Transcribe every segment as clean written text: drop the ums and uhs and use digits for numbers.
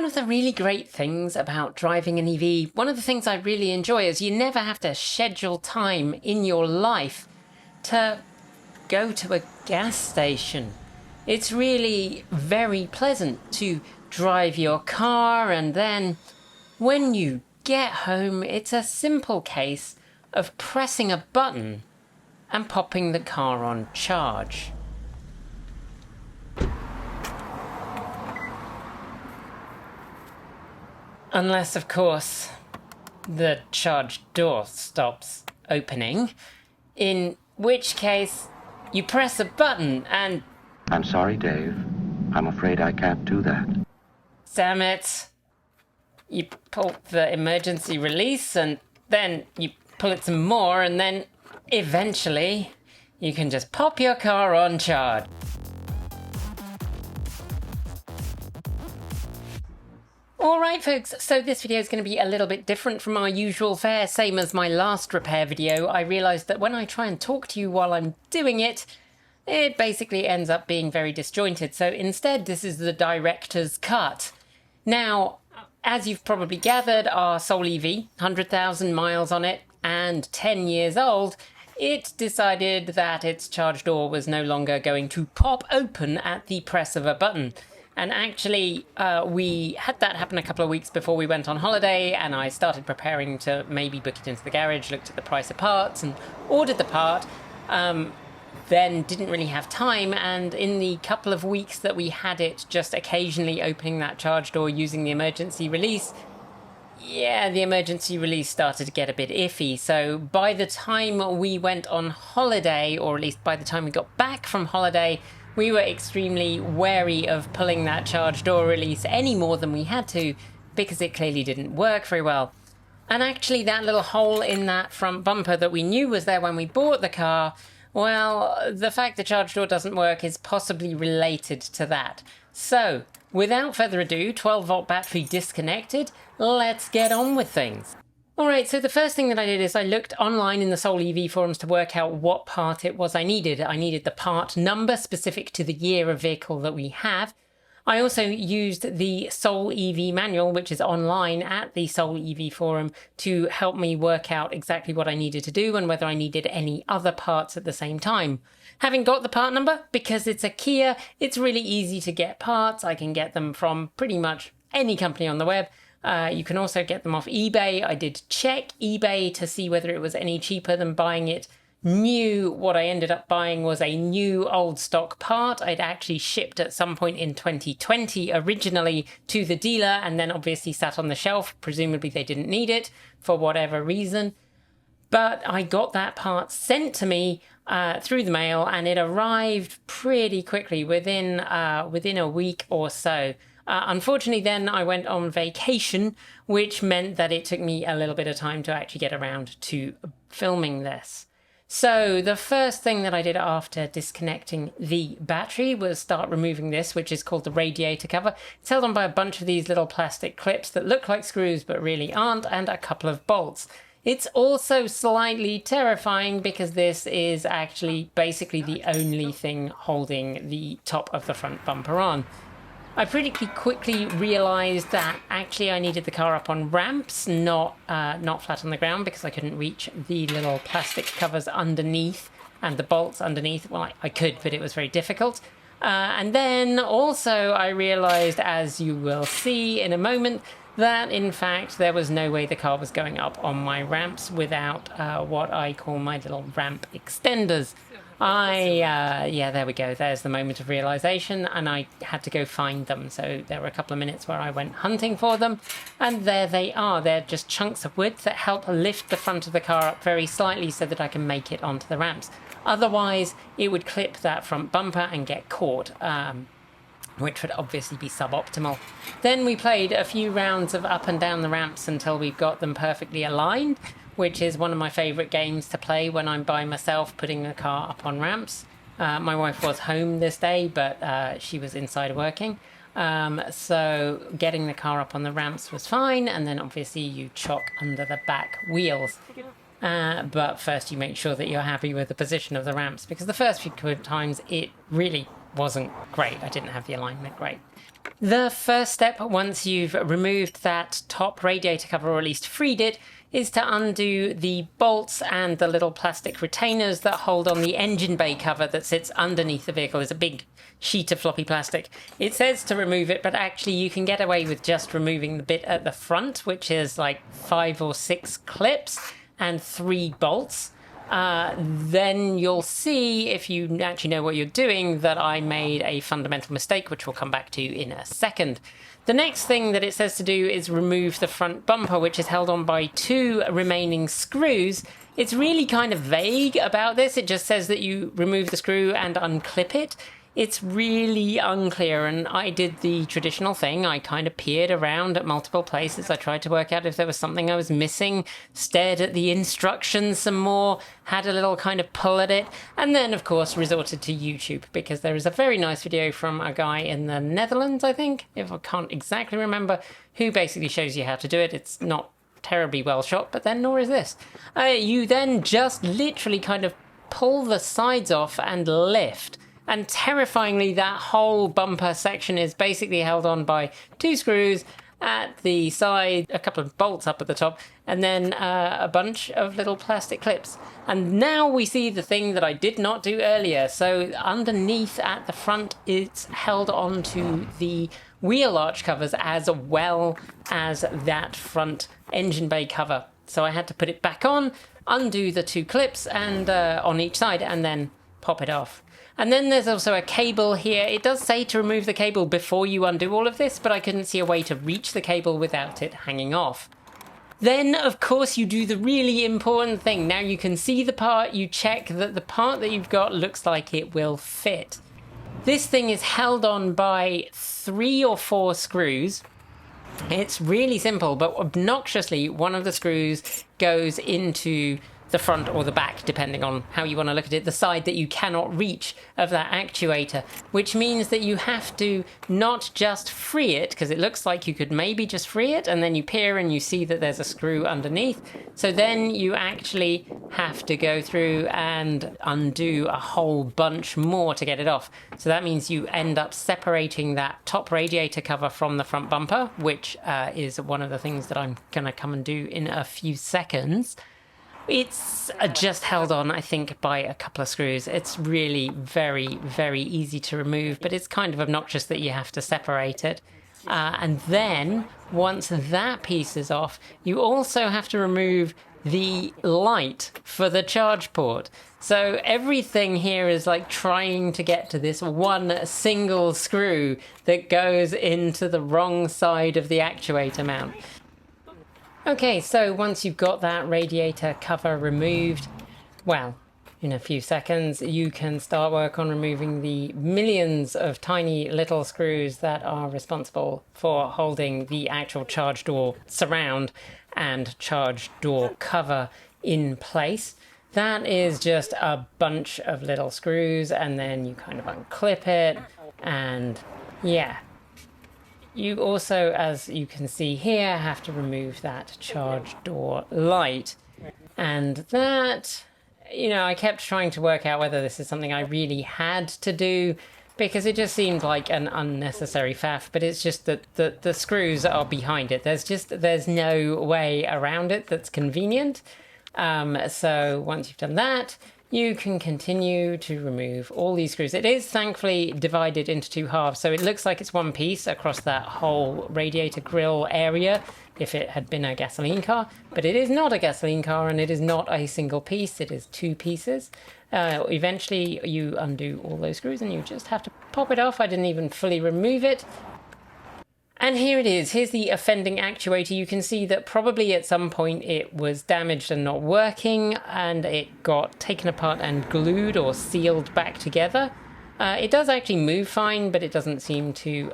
One of the really great things about driving an EV, one of the things I really enjoy is you never have to schedule time in your life to go to a gas station. It's really very pleasant to drive your car, and then when you get home, it's a simple case of pressing a button and popping the car on charge. Unless, of course, the charge door stops opening, in which case you press a button and... I'm sorry, Dave. I'm afraid I can't do that. Damn it. You pull the emergency release and then you pull it some more, and then eventually you can just pop your car on charge. Alright folks, so this video is going to be a little bit different from our usual fare, same as my last repair video. I realised that when I try and talk to you while I'm doing it, it basically ends up being very disjointed. So instead, this is the director's cut. Now, as you've probably gathered, our SoulEV, 100,000 miles on it and 10 years old, it decided that its charge door was no longer going to pop open at the press of a button. And actually, we had that happen a couple of weeks before we went on holiday, and I started preparing to maybe book it into the garage, looked at the price of parts and ordered the part, then didn't really have time, and in the couple of weeks that we had it just occasionally opening that charge door using the emergency release, the emergency release started to get a bit iffy. So by the time we went on holiday, or at least by the time we got back from holiday, we were extremely wary of pulling that charge door release any more than we had to, because it clearly didn't work very well. And actually that little hole in that front bumper that we knew was there when we bought the car, well, the fact the charge door doesn't work is possibly related to that. So, without further ado, 12-volt battery disconnected, let's get on with things. Alright, so the first thing that I did is I looked online in the SoulEV forums to work out what part it was I needed. I needed the part number specific to the year of vehicle that we have. I also used the SoulEV manual, which is online at the SoulEV forum, to help me work out exactly what I needed to do and whether I needed any other parts at the same time. Having got the part number, because it's a Kia, it's really easy to get parts. I can get them from pretty much any company on the web. You can also get them off eBay. I did check eBay to see whether it was any cheaper than buying it new. What I ended up buying was a new old stock part. I'd actually shipped at some point in 2020 originally to the dealer, and then obviously sat on the shelf. Presumably they didn't need it for whatever reason. But I got that part sent to me through the mail, and it arrived pretty quickly, within a week or so. Unfortunately, then I went on vacation, which meant that it took me a little bit of time to actually get around to filming this. So the first thing that I did after disconnecting the battery was start removing this, which is called the radiator cover. It's held on by a bunch of these little plastic clips that look like screws but really aren't, and a couple of bolts. It's also slightly terrifying because this is actually basically the only thing holding the top of the front bumper on. I pretty quickly realised that actually I needed the car up on ramps, not flat on the ground, because I couldn't reach the little plastic covers underneath and the bolts underneath. Well, I could, but it was very difficult. And then also I realised, as you will see in a moment, that in fact there was no way the car was going up on my ramps without what I call my little ramp extenders. There we go. There's the moment of realization, and I had to go find them. So there were a couple of minutes where I went hunting for them, and there they are. They're just chunks of wood that help lift the front of the car up very slightly so that I can make it onto the ramps. Otherwise, it would clip that front bumper and get caught, which would obviously be suboptimal. Then we played a few rounds of up and down the ramps until we've got them perfectly aligned, which is one of my favourite games to play when I'm by myself putting the car up on ramps. My wife was home this day, but she was inside working. So getting the car up on the ramps was fine, and then obviously you chock under the back wheels. But first you make sure that you're happy with the position of the ramps, because the first few times it really wasn't great. I didn't have the alignment great. The first step, once you've removed that top radiator cover, or at least freed it, is to undo the bolts and the little plastic retainers that hold on the engine bay cover that sits underneath the vehicle. It's a big sheet of floppy plastic. It says to remove it, but actually you can get away with just removing the bit at the front, which is like 5 or 6 clips and 3 bolts. Then you'll see, if you actually know what you're doing, that I made a fundamental mistake, which we'll come back to in a second. The next thing that it says to do is remove the front bumper, which is held on by 2 remaining screws. It's really kind of vague about this. It just says that you remove the screw and unclip it. It's really unclear, and I did the traditional thing. I kind of peered around at multiple places. I tried to work out if there was something I was missing, stared at the instructions some more, had a little kind of pull at it, and then, of course, resorted to YouTube, because there is a very nice video from a guy in the Netherlands, I think, if I can't exactly remember, who basically shows you how to do it. It's not terribly well shot, but then nor is this. You then just literally kind of pull the sides off and lift. And terrifyingly, that whole bumper section is basically held on by 2 screws at the side, a couple of bolts up at the top, and then a bunch of little plastic clips. And now we see the thing that I did not do earlier. So underneath at the front, it's held onto the wheel arch covers as well as that front engine bay cover. So I had to put it back on, undo the 2 clips and on each side, and then pop it off. And then there's also a cable here. It does say to remove the cable before you undo all of this, but I couldn't see a way to reach the cable without it hanging off. Then, of course, you do the really important thing. Now you can see the part, you check that the part that you've got looks like it will fit. This thing is held on by 3 or 4 screws. It's really simple, but obnoxiously, one of the screws goes into the front or the back, depending on how you want to look at it, the side that you cannot reach of that actuator, which means that you have to not just free it, because it looks like you could maybe just free it, and then you peer and you see that there's a screw underneath. So then you actually have to go through and undo a whole bunch more to get it off. So that means you end up separating that top radiator cover from the front bumper, which is one of the things that I'm going to come and do in a few seconds. It's just held on, I think, by a couple of screws. It's really very, very easy to remove, but it's kind of obnoxious that you have to separate it. And then, once that piece is off, you also have to remove the light for the charge port. So everything here is like trying to get to this one single screw that goes into the wrong side of the actuator mount. Okay, so once you've got that radiator cover removed, well, in a few seconds, you can start work on removing the millions of tiny little screws that are responsible for holding the actual charge door surround and charge door cover in place. That is just a bunch of little screws, and then you kind of unclip it, and yeah. You also, as you can see here, have to remove that charge door light. And that, I kept trying to work out whether this is something I really had to do, because it just seemed like an unnecessary faff, but it's just that the screws are behind it. There's no way around it that's convenient. So once you've done that, you can continue to remove all these screws. It is thankfully divided into 2 halves, so it looks like it's one piece across that whole radiator grille area if it had been a gasoline car, but it is not a gasoline car and it is not a single piece, it is 2 pieces. Eventually you undo all those screws and you just have to pop it off. I didn't even fully remove it. And here it is. Here's the offending actuator. You can see that probably at some point it was damaged and not working, and it got taken apart and glued or sealed back together. It does actually move fine, but it doesn't seem to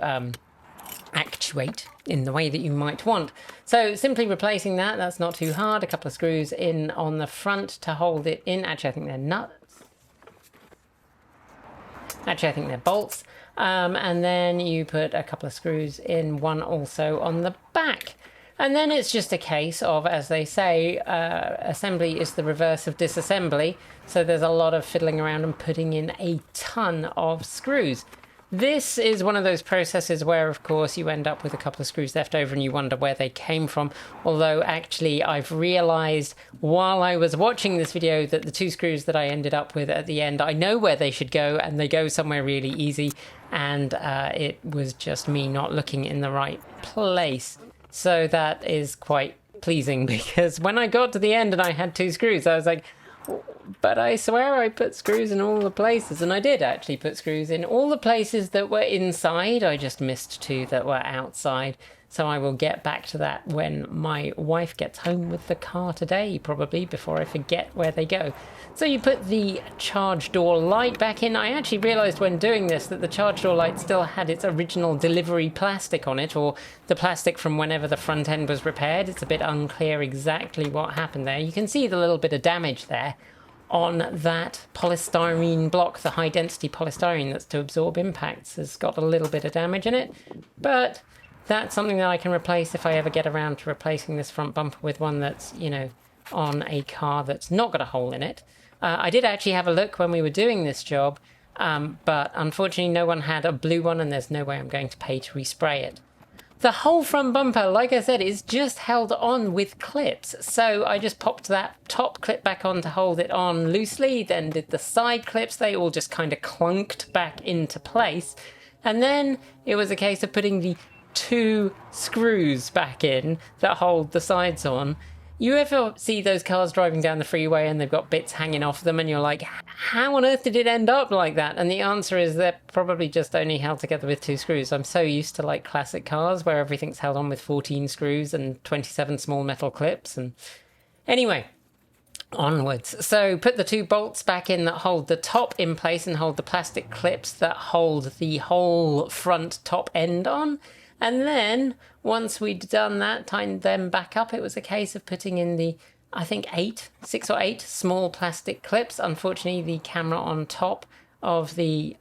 actuate in the way that you might want. So simply replacing that, that's not too hard. A couple of screws in on the front to hold it in. Actually, I think they're nuts. Actually, I think they're bolts. And then you put a couple of screws in, one also on the back. And then it's just a case of, as they say, assembly is the reverse of disassembly. So there's a lot of fiddling around and putting in a ton of screws. This is one of those processes where, of course, you end up with a couple of screws left over and you wonder where they came from. Although, actually, I've realized while I was watching this video that the 2 screws that I ended up with at the end, I know where they should go, and they go somewhere really easy. And it was just me not looking in the right place. So that is quite pleasing, because when I got to the end and I had 2 screws, I was like, but I swear I put screws in all the places. And I did actually put screws in all the places that were inside. I just missed 2 that were outside. So I will get back to that when my wife gets home with the car today, probably, before I forget where they go. So you put the charge door light back in. I actually realized when doing this that the charge door light still had its original delivery plastic on it, or the plastic from whenever the front end was repaired. It's a bit unclear exactly what happened there. You can see the little bit of damage there on that polystyrene block. The high density polystyrene that's to absorb impacts has got a little bit of damage in it, but that's something that I can replace if I ever get around to replacing this front bumper with one that's, you know, on a car that's not got a hole in it. I did actually have a look when we were doing this job, but unfortunately no one had a blue one, and there's no way I'm going to pay to respray it. The whole front bumper, like I said, is just held on with clips. So I just popped that top clip back on to hold it on loosely, then did the side clips. They all just kind of clunked back into place. And then it was a case of putting the 2 screws back in that hold the sides on. You ever see those cars driving down the freeway and they've got bits hanging off them and you're like, how on earth did it end up like that? And the answer is they're probably just only held together with 2 screws. I'm so used to like classic cars where everything's held on with 14 screws and 27 small metal clips. And anyway, onwards. So put the 2 bolts back in that hold the top in place and hold the plastic clips that hold the whole front top end on. And then once we'd done that, tightened them back up, it was a case of putting in the, I think 6 or 8 small plastic clips. Unfortunately, the camera on top of the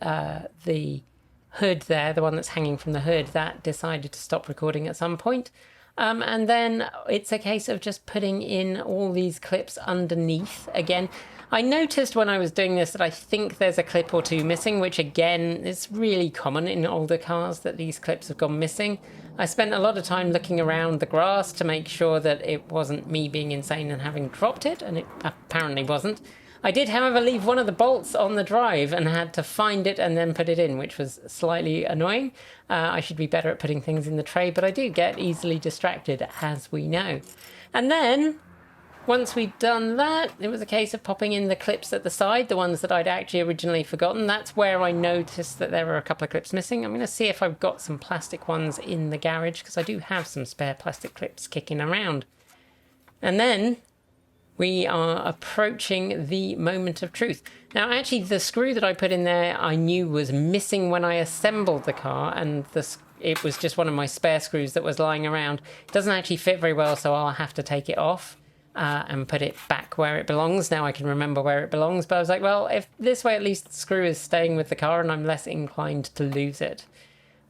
hood there, the one that's hanging from the hood, that decided to stop recording at some point. And then it's a case of just putting in all these clips underneath again. I noticed when I was doing this that I think there's a clip or 2 missing, which again is really common in older cars that these clips have gone missing. I spent a lot of time looking around the grass to make sure that it wasn't me being insane and having dropped it, and it apparently wasn't. I did, however, leave one of the bolts on the drive and had to find it and then put it in, which was slightly annoying. I should be better at putting things in the tray, but I do get easily distracted, as we know. And then once we'd done that, it was a case of popping in the clips at the side, the ones that I'd actually originally forgotten. That's where I noticed that there were a couple of clips missing. I'm going to see if I've got some plastic ones in the garage, because I do have some spare plastic clips kicking around. And then we are approaching the moment of truth. Now, actually, the screw that I put in there I knew was missing when I assembled the car, and it was just one of my spare screws that was lying around. It doesn't actually fit very well, so I'll have to take it off and put it back where it belongs. Now I can remember where it belongs, but I was like, well, if this way at least the screw is staying with the car and I'm less inclined to lose it.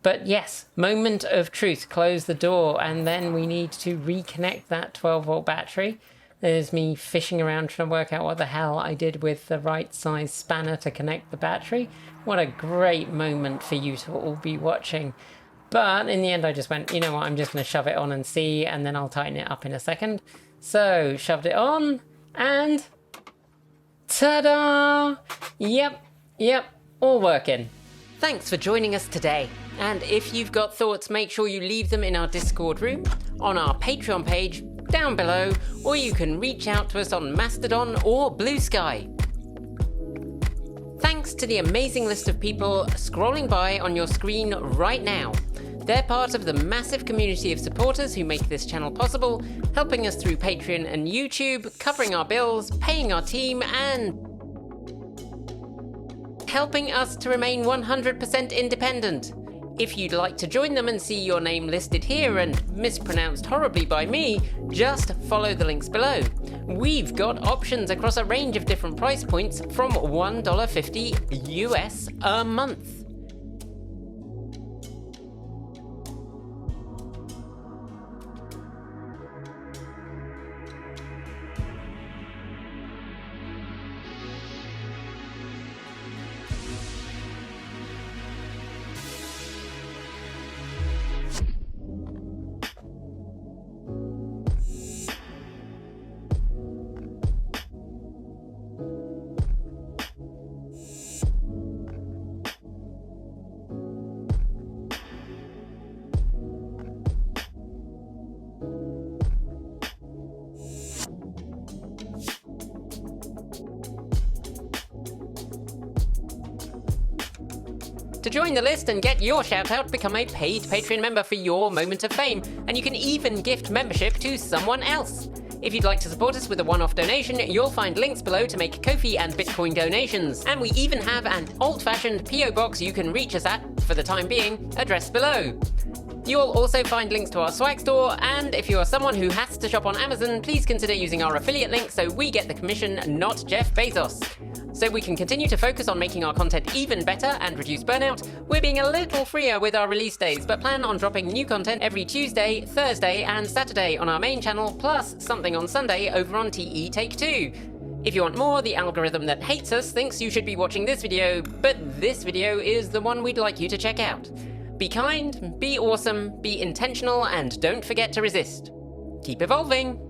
But yes, moment of truth. Close the door, and then we need to reconnect that 12-volt battery. There's me fishing around trying to work out what the hell I did with the right size spanner to connect the battery. What a great moment for you to all be watching. But in the end I just went, you know what, I'm just going to shove it on and see, and then I'll tighten it up in a second. So shoved it on, and ta-da! Yep, all working. Thanks for joining us today. And if you've got thoughts, make sure you leave them in our Discord room, on our Patreon page, down below, or you can reach out to us on Mastodon or Blue Sky. Thanks to the amazing list of people scrolling by on your screen right now. They're part of the massive community of supporters who make this channel possible, helping us through Patreon and YouTube, covering our bills, paying our team, and helping us to remain 100% independent. If you'd like to join them and see your name listed here and mispronounced horribly by me, just follow the links below. We've got options across a range of different price points from $1.50 US a month. To join the list and get your shout out, become a paid Patreon member for your moment of fame, and you can even gift membership to someone else. If you'd like to support us with a one-off donation, you'll find links below to make Ko-fi and Bitcoin donations. And we even have an old-fashioned PO box you can reach us at, for the time being, addressed below. You'll also find links to our swag store, and if you're someone who has to shop on Amazon, please consider using our affiliate link so we get the commission, not Jeff Bezos. So we can continue to focus on making our content even better and reduce burnout, we're being a little freer with our release days, but plan on dropping new content every Tuesday, Thursday, and Saturday on our main channel, plus something on Sunday over on TE Take 2. If you want more, the algorithm that hates us thinks you should be watching this video, but this video is the one we'd like you to check out. Be kind, be awesome, be intentional, and don't forget to resist. Keep evolving!